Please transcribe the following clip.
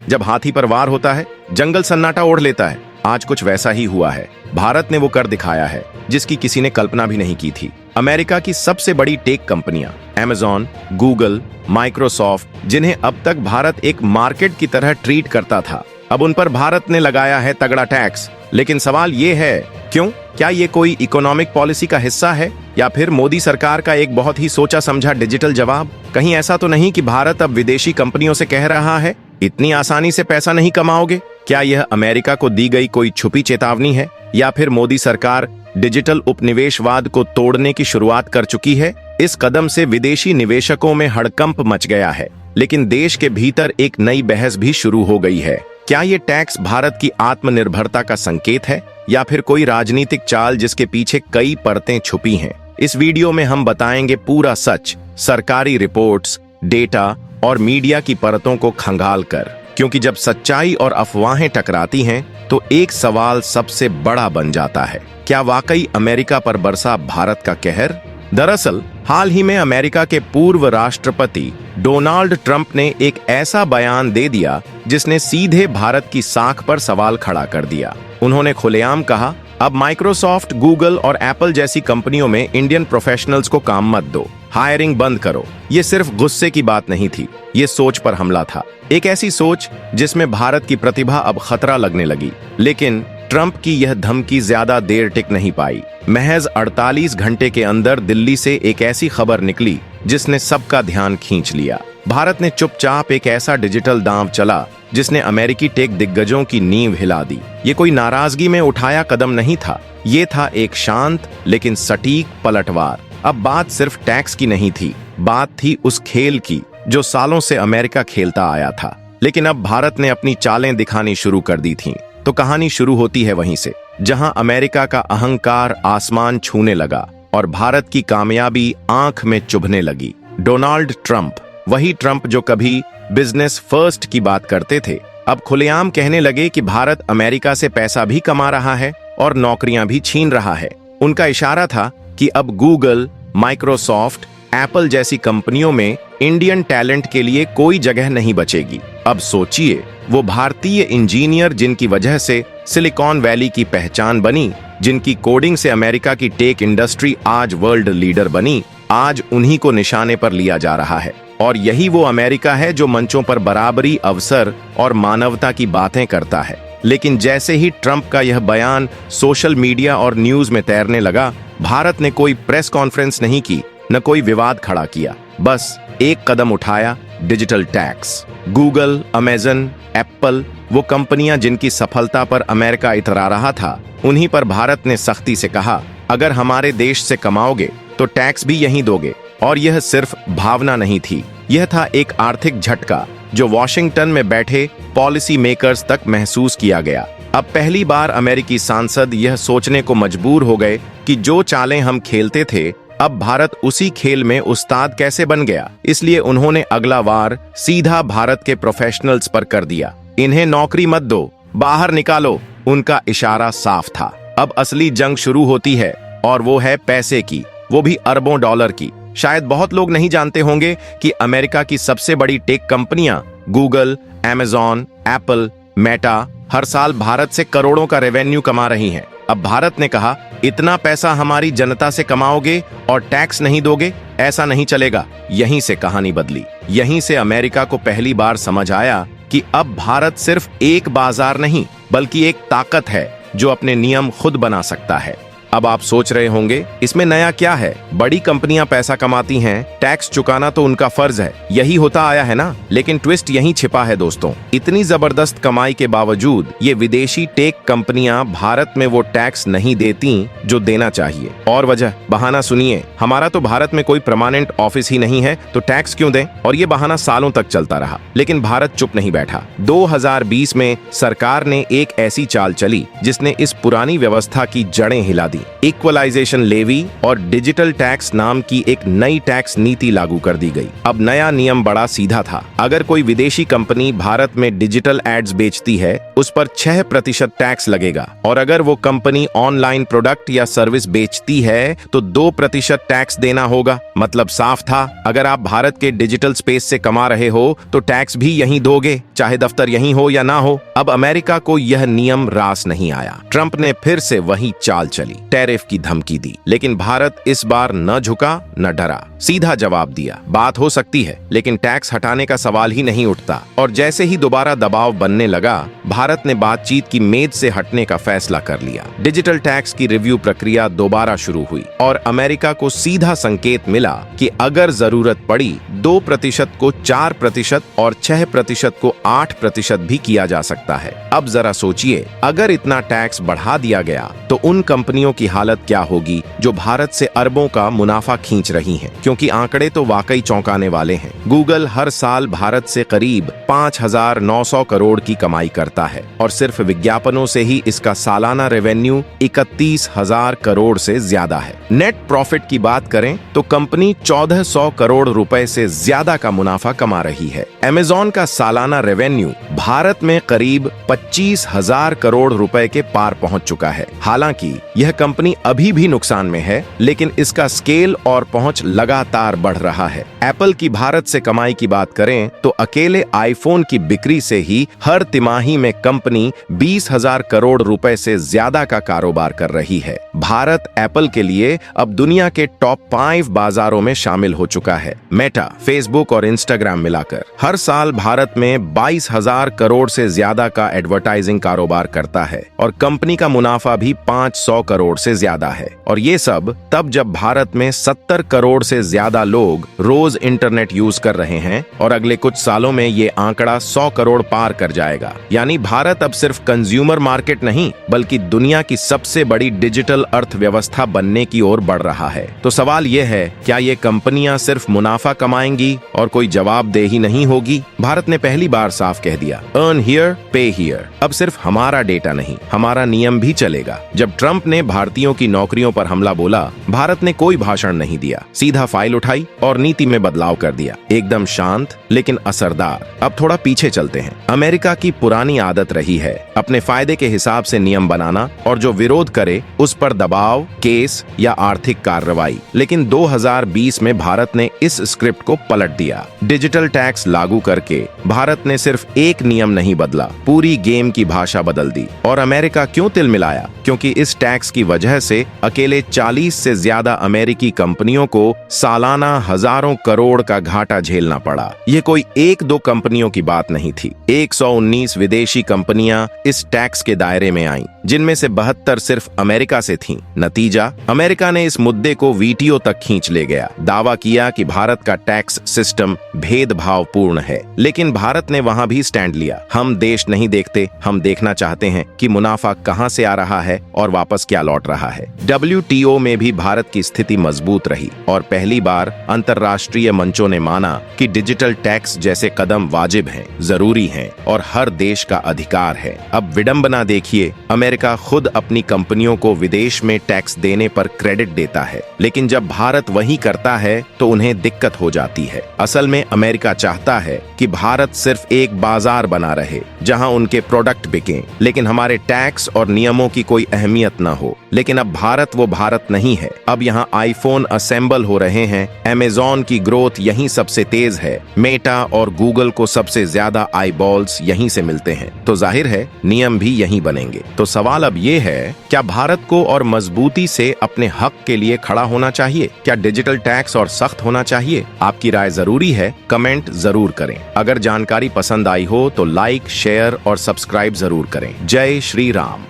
जब हाथी पर वार होता है जंगल सन्नाटा ओढ़ लेता है। आज कुछ वैसा ही हुआ है। भारत ने वो कर दिखाया है जिसकी किसी ने कल्पना भी नहीं की थी। अमेरिका की सबसे बड़ी टेक कंपनियां अमेज़न, गूगल, माइक्रोसॉफ्ट, जिन्हें अब तक भारत एक मार्केट की तरह ट्रीट करता था, अब उन पर भारत ने लगाया है तगड़ा टैक्स। लेकिन सवाल ये है, क्यों? क्या ये कोई इकोनॉमिक पॉलिसी का हिस्सा है या फिर मोदी सरकार का एक बहुत ही सोचा समझा डिजिटल जवाब? कहीं ऐसा तो नहीं कि भारत अब विदेशी कंपनियों से कह रहा है इतनी आसानी से पैसा नहीं कमाओगे? क्या यह अमेरिका को दी गई कोई छुपी चेतावनी है या फिर मोदी सरकार डिजिटल उपनिवेशवाद को तोड़ने की शुरुआत कर चुकी है? इस कदम से विदेशी निवेशकों में हड़कंप मच गया है, लेकिन देश के भीतर एक नई बहस भी शुरू हो गई है। क्या ये टैक्स भारत की आत्मनिर्भरता का संकेत है या फिर कोई राजनीतिक चाल जिसके पीछे कई परतें छुपी हैं? इस वीडियो में हम बताएंगे पूरा सच, सरकारी रिपोर्ट्स, डेटा और मीडिया की परतों को खंगाल कर, क्योंकि जब सच्चाई और अफवाहें टकराती हैं तो एक सवाल सबसे बड़ा बन जाता है, क्या वाकई अमेरिका पर बरसा भारत का कहर? दरअसल हाल ही में अमेरिका के पूर्व राष्ट्रपति डोनाल्ड ट्रंप ने एक ऐसा बयान दे दिया जिसने सीधे भारत की साख पर सवाल खड़ा कर दिया। उन्होंने खुलेआम कहा, अब माइक्रोसॉफ्ट, गूगल और एप्पल जैसी कंपनियों में इंडियन प्रोफेशनल्स को काम मत दो, हायरिंग बंद करो। ये सिर्फ गुस्से की बात नहीं थी, ये सोच पर हमला था। एक ऐसी सोच जिसमें भारत की प्रतिभा अब खतरा लगने लगी। लेकिन ट्रंप की यह धमकी ज्यादा देर टिक नहीं पाई। महज 48 घंटे के अंदर दिल्ली से एक ऐसी खबर निकली जिसने सबका ध्यान खींच लिया। भारत ने चुपचाप एक ऐसा डिजिटल दांव चला जिसने अमेरिकी टेक दिग्गजों की नींव हिला दी। ये कोई नाराजगी में उठाया कदम नहीं था, ये था एक शांत लेकिन सटीक पलटवार। अब बात सिर्फ टैक्स की नहीं थी, बात थी उस खेल की जो सालों से अमेरिका खेलता आया था। लेकिन अब भारत ने अपनी चालें दिखानी शुरू कर दी थीं। तो कहानी शुरू होती है वहीं से, जहां अमेरिका का अहंकार आसमान छूने लगा और भारत की कामयाबी आंख में चुभने लगी। डोनाल्ड ट्रंप, वही ट्रंप जो कभी बिजनेस फर्स्ट की बात करते थे, अब खुलेआम कहने लगे कि भारत अमेरिका से पैसा भी कमा रहा है और नौकरियां भी छीन रहा है। उनका इशारा था कि अब गूगल, माइक्रोसॉफ्ट, एप्पल जैसी कंपनियों में इंडियन टैलेंट के लिए कोई जगह नहीं बचेगी। अब सोचिए, वो भारतीय इंजीनियर जिनकी वजह से सिलिकॉन वैली की पहचान बनी, जिनकी कोडिंग से अमेरिका की टेक इंडस्ट्री आज वर्ल्ड लीडर बनी, आज उन्हीं को निशाने पर लिया जा रहा है। और यही वो अमेरिका है जो मंचों पर बराबरी, अवसर और मानवता की बातें करता है। लेकिन जैसे ही ट्रंप का यह बयान सोशल मीडिया और न्यूज में तैरने लगा, भारत ने कोई प्रेस कॉन्फ्रेंस नहीं की, न कोई विवाद खड़ा किया, बस एक कदम उठाया, digital tax. Google, Amazon, Apple, वो कंपनियां जिनकी सफलता पर अमेरिका इतरा रहा था, उन्हीं पर भारत ने सख्ती से कहा, अगर हमारे देश से कमाओगे तो टैक्स भी यहीं दोगे। और यह सिर्फ भावना नहीं थी, यह था एक आर्थिक झटका जो वॉशिंगटन में बैठे पॉलिसी मेकर्स तक महसूस किया गया। अब पहली बार अमेरिकी सांसद यह सोचने को मजबूर हो गए कि जो चालें हम खेलते थे, अब भारत उसी खेल में उस्ताद कैसे बन गया। इसलिए उन्होंने अगला वार सीधा भारत के प्रोफेशनल्स पर कर दिया। इन्हें नौकरी मत दो, बाहर निकालो। उनका इशारा साफ था, अब असली जंग शुरू होती है, और वो है पैसे की, वो भी अरबों डॉलर की। शायद बहुत लोग नहीं जानते होंगे कि अमेरिका की सबसे बड़ी टेक कंपनियां गूगल, अमेज़न, एप्पल, मेटा हर साल भारत से करोड़ों का रेवेन्यू कमा रही हैं। अब भारत ने कहा, इतना पैसा हमारी जनता से कमाओगे और टैक्स नहीं दोगे, ऐसा नहीं चलेगा। यहीं से कहानी बदली। यहीं से अमेरिका को पहली बार समझ आया कि अब भारत सिर्फ एक बाजार नहीं, बल्कि एक ताकत है जो अपने नियम खुद बना सकता है। अब आप सोच रहे होंगे, इसमें नया क्या है? बड़ी कंपनियां पैसा कमाती हैं, टैक्स चुकाना तो उनका फर्ज है, यही होता आया है ना। लेकिन ट्विस्ट यहीं छिपा है दोस्तों। इतनी जबरदस्त कमाई के बावजूद ये विदेशी टेक कंपनियां भारत में वो टैक्स नहीं देती जो देना चाहिए। और वजह, बहाना सुनिए, हमारा तो भारत में कोई परमानेंट ऑफिस ही नहीं है, तो टैक्स क्यों दें? और ये बहाना सालों तक चलता रहा। लेकिन भारत चुप नहीं बैठा। 2020 में सरकार ने एक ऐसी चाल चली जिसने इस पुरानी व्यवस्था की जड़ें हिला दी। दी। इक्वलाइजेशन लेवी और डिजिटल टैक्स नाम की एक नई टैक्स नीति लागू कर दी गई। अब नया नियम बड़ा सीधा था। अगर कोई विदेशी कंपनी भारत में डिजिटल एड्स बेचती है, उस पर 6% टैक्स लगेगा, और अगर वो कंपनी ऑनलाइन प्रोडक्ट या सर्विस बेचती है तो 2% टैक्स देना होगा। मतलब साफ था, अगर आप भारत के डिजिटल स्पेस से कमा रहे हो तो टैक्स भी यहीं दोगे, चाहे दफ्तर यहीं हो या ना हो। अब अमेरिका को यह नियम रास नहीं आया। ट्रंप ने फिर से वही चाल चली, टैरिफ की धमकी दी, लेकिन भारत इस बार न झुका न डरा, सीधा जवाब दिया। बात हो सकती है, लेकिन टैक्स हटाने का सवाल ही नहीं उठता। और जैसे ही दोबारा दबाव बनने लगा, भारत ने बातचीत की मेज से हटने का फैसला कर लिया। डिजिटल टैक्स की रिव्यू प्रक्रिया दोबारा शुरू हुई और अमेरिका को सीधा संकेत मिला कि अगर जरूरत पड़ी 2% को 4% और 6% को 8% भी किया जा सकता है। अब जरा सोचिए, अगर इतना टैक्स बढ़ा दिया गया तो उन कंपनियों की हालत क्या होगी जो भारत से अरबों का मुनाफा खींच रही हैं, क्योंकि आंकड़े तो वाकई चौंकाने वाले हैं। गूगल हर साल भारत से करीब 5,900 करोड़ की कमाई करता है और सिर्फ विज्ञापनों से ही इसका सालाना रेवेन्यू 31,000 करोड़ से ज्यादा है। नेट प्रॉफिट की बात करें तो कंपनी 1,400 करोड़ रुपए से ज्यादा का मुनाफा कमा रही है। अमेज़न का सालाना रेवेन्यू भारत में करीब 25,000 करोड़ रुपए के पार पहुंच चुका है। हालांकि यह कंपनी अभी भी नुकसान में है, लेकिन इसका स्केल और पहुंच लगातार बढ़ रहा है। एप्पल की भारत से कमाई की बात करें तो अकेले आईफोन की बिक्री से ही हर तिमाही में कंपनी 20,000 करोड़ रुपए से ज्यादा का कारोबार कर रही है। भारत एप्पल के लिए अब दुनिया के टॉप 5 बाजारों में शामिल हो चुका है। मेटा, फेसबुक और इंस्टाग्राम मिलाकर हर साल भारत में 22,000 करोड़ से ज्यादा का एडवर्टाइजिंग कारोबार करता है और कंपनी का मुनाफा भी 500 करोड़ से ज्यादा है। और ये सब तब जब भारत में 70 करोड़ से ज्यादा लोग रोज इंटरनेट यूज कर रहे हैं और अगले कुछ सालों में ये आंकड़ा 100 करोड़ पार कर जाएगा। यानी भारत अब सिर्फ कंज्यूमर मार्केट नहीं, बल्कि दुनिया की सबसे बड़ी डिजिटल अर्थव्यवस्था बनने की ओर बढ़ रहा है। तो सवाल यह है, क्या ये कंपनियां सिर्फ मुनाफा कमाएंगी और कोई जवाबदेही नहीं होगी? भारत ने पहली बार साफ कह दिया, अर्न हियर पे हियर। अब सिर्फ हमारा डेटा नहीं, हमारा नियम भी चलेगा। जब ट्रंप ने भारतीयों की नौकरियों पर हमला बोला, भारत ने कोई भाषण नहीं दिया, सीधा फाइल उठाई और नीति में बदलाव कर दिया। एकदम शांत लेकिन असरदार। अब थोड़ा पीछे चलते हैं। अमेरिका की पुरानी आदत रही है अपने फायदे के हिसाब से नियम बनाना और जो विरोध करे उस पर दबाव, केस या आर्थिक कार्रवाई। लेकिन 2020 में भारत ने इस स्क्रिप्ट को पलट दिया। डिजिटल टैक्स लागू करके भारत ने सिर्फ एक नियम नहीं बदला, पूरी गेम की भाषा बदल दी। और अमेरिका क्यों तिलमिलाया? क्योंकि इस टैक्स की वजह से अकेले 40 से ज्यादा अमेरिकी कंपनियों को सालाना हजारों करोड़ का घाटा झेलना पड़ा। ये कोई 1-2 कंपनियों की बात नहीं थी। 119 विदेशी कंपनियां इस टैक्स के दायरे में आईं, जिनमें से 72 सिर्फ अमेरिका से थीं। नतीजा, अमेरिका ने इस मुद्दे को वीटीओ तक खींच ले गया। दावा किया कि भारत का टैक्स सिस्टम भेदभावपूर्ण है। लेकिन भारत ने वहां भी स्टैंड लिया। हम देश नहीं देखते, हम देखना चाहते हैं कि मुनाफा कहां से आ रहा है और वापस क्या लौट रहा है। WTO में भी भारत की स्थिति मजबूत रही और पहली बार अंतर्राष्ट्रीय मंचों ने माना कि डिजिटल टैक्स जैसे कदम वाजिब हैं, जरूरी हैं और हर देश का अधिकार है। अब विडंबना देखिए, अमेरिका खुद अपनी कंपनियों को विदेश में टैक्स देने पर क्रेडिट देता है, लेकिन जब भारत वही करता है तो उन्हें दिक्कत हो जाती है। असल में अमेरिका चाहता है कि भारत सिर्फ एक बाजार बना रहे जहां उनके प्रोडक्ट बिकें, लेकिन हमारे टैक्स और नियमों की कोई अहमियत न हो। लेकिन अब भारत वो भारत नहीं है। अब यहाँ आईफोन असेंबल हो रहे हैं, अमेज़न की ग्रोथ यहीं सबसे तेज है, मेटा और गूगल को सबसे ज्यादा आईबॉल्स यहीं से मिलते हैं। तो जाहिर है नियम भी यहीं बनेंगे। तो सवाल अब ये है, क्या भारत को और मजबूती से अपने हक के लिए खड़ा होना चाहिए? क्या डिजिटल टैक्स और सख्त होना चाहिए? आपकी राय जरूरी है, कमेंट जरूर करें। अगर जानकारी पसंद आई हो तो लाइक, शेयर और सब्सक्राइब जरूर करें। जय श्री राम।